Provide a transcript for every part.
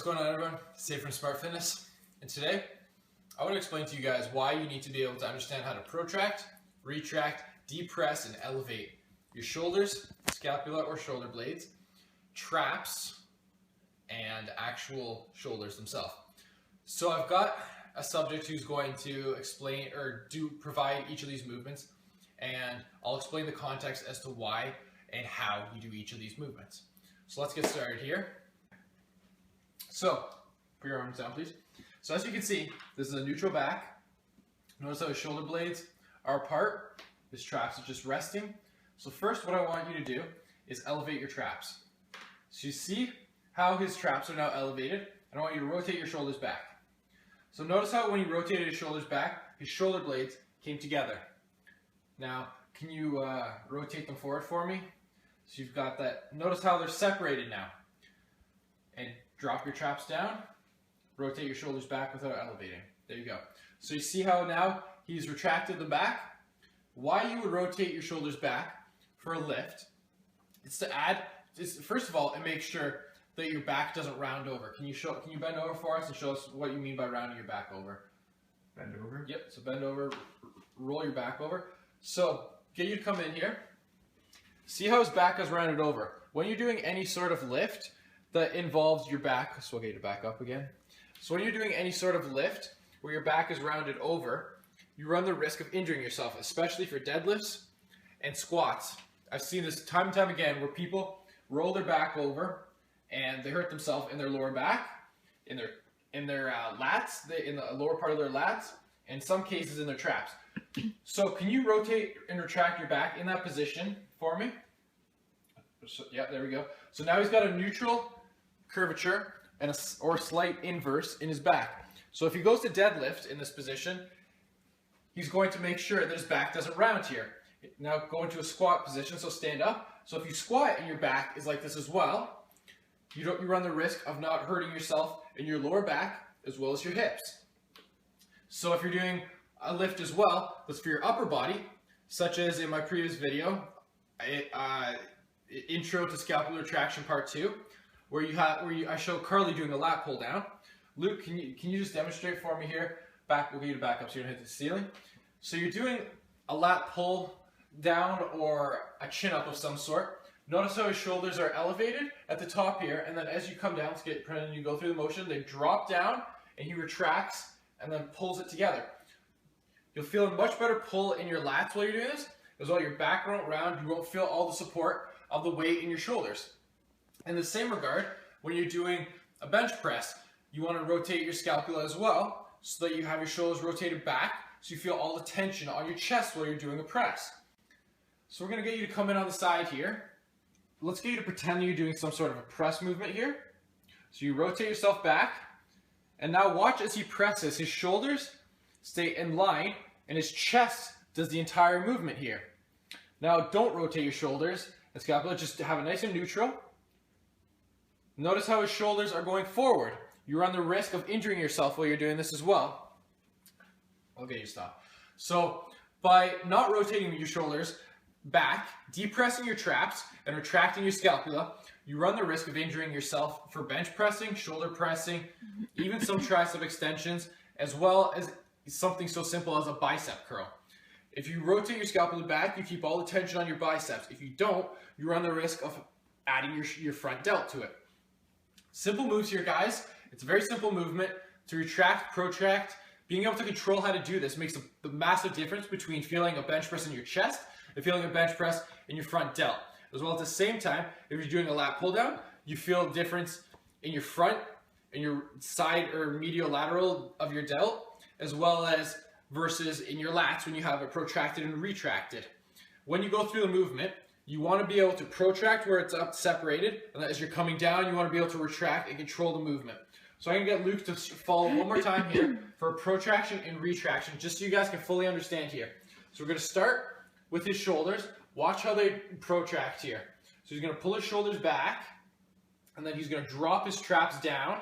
going on, everyone? Safe from Smart Fitness. And today, I want to explain to you guys why you need to be able to understand how to protract, retract, depress, and elevate your shoulders, scapula or shoulder blades, traps, and actual shoulders themselves. So I've got a subject who's going to explain or provide each of these movements, and I'll explain the context as to why and how you do each of these movements. So let's get started here. So, put your arms down, please. So as you can see, this is a neutral back. Notice how his shoulder blades are apart. His traps are just resting. So first, what I want you to do is elevate your traps. So you see how his traps are now elevated, and I want you to rotate your shoulders back. So notice how when he rotated his shoulders back, his shoulder blades came together. Now, can you rotate them forward for me? So you've got that. Notice how they're separated now. And drop your traps down, rotate your shoulders back without elevating. There you go. So you see how now he's retracted the back? Why you would rotate your shoulders back for a lift, it's to add, first of all, and make sure that your back doesn't round over. Can you bend over for us and show us what you mean by rounding your back over? Bend over? Yep, so bend over, roll your back over. So get you to come in here. See how his back is rounded over. When you're doing any sort of lift that involves your back, so we'll get your back up again. So when you're doing any sort of lift where your back is rounded over, you run the risk of injuring yourself, especially for deadlifts and squats. I've seen this time and time again where people roll their back over and they hurt themselves in their lower back, in their lats, in the lower part of their lats, and in some cases in their traps. So can you rotate and retract your back in that position for me? So, yeah, there we go. So now he's got a neutral curvature and or slight inverse in his back. So if he goes to deadlift in this position, he's going to make sure that his back doesn't round here. Now go into a squat position, so stand up. So if you squat and your back is like this as well, you run the risk of not hurting yourself in your lower back as well as your hips. So if you're doing a lift as well, that's for your upper body, such as in my previous video, Intro to Scapular Traction Part 2, where I show Carly doing a lat pull down. Luke, can you just demonstrate for me here? We'll get you to back up so you don't hit the ceiling. So you're doing a lat pull down or a chin up of some sort. Notice how his shoulders are elevated at the top here, and then as you come down, and you go through the motion, they drop down, and he retracts and then pulls it together. You'll feel a much better pull in your lats while you're doing this, as well your back won't round, you won't feel all the support of the weight in your shoulders. In the same regard, when you're doing a bench press, you want to rotate your scapula as well, so that you have your shoulders rotated back, so you feel all the tension on your chest while you're doing a press. So we're going to get you to come in on the side here. Let's get you to pretend that you're doing some sort of a press movement here. So you rotate yourself back, and now watch as he presses. His shoulders stay in line, and his chest does the entire movement here. Now don't rotate your shoulders and scapula, just have it nice and neutral. Notice how his shoulders are going forward. You run the risk of injuring yourself while you're doing this as well. I'll get you to stop. So by not rotating your shoulders back, depressing your traps, and retracting your scapula, you run the risk of injuring yourself for bench pressing, shoulder pressing, even some tricep extensions, as well as something so simple as a bicep curl. If you rotate your scapula back, you keep all the tension on your biceps. If you don't, you run the risk of adding your front delt to it. Simple moves here, guys. It's a very simple movement to retract, protract. Being able to control how to do this makes a massive difference between feeling a bench press in your chest and feeling a bench press in your front delt. As well, at the same time, if you're doing a lat pull down, you feel a difference in your front and your side or medial lateral of your delt, as well as versus in your lats when you have it protracted and retracted. When you go through the movement, you want to be able to protract where it's up separated, and as you're coming down, you want to be able to retract and control the movement. So I'm going to get Luke to follow one more time here for protraction and retraction, just so you guys can fully understand here. So we're going to start with his shoulders. Watch how they protract here. So he's going to pull his shoulders back, and then he's going to drop his traps down,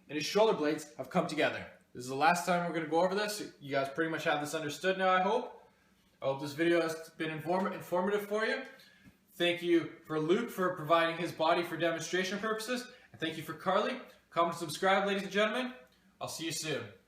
and his shoulder blades have come together. This is the last time we're going to go over this. You guys pretty much have this understood now, I hope. I hope this video has been informative for you. Thank you for Luke for providing his body for demonstration purposes. And thank you for Carly Comment and subscribe, ladies and gentlemen. I'll see you soon.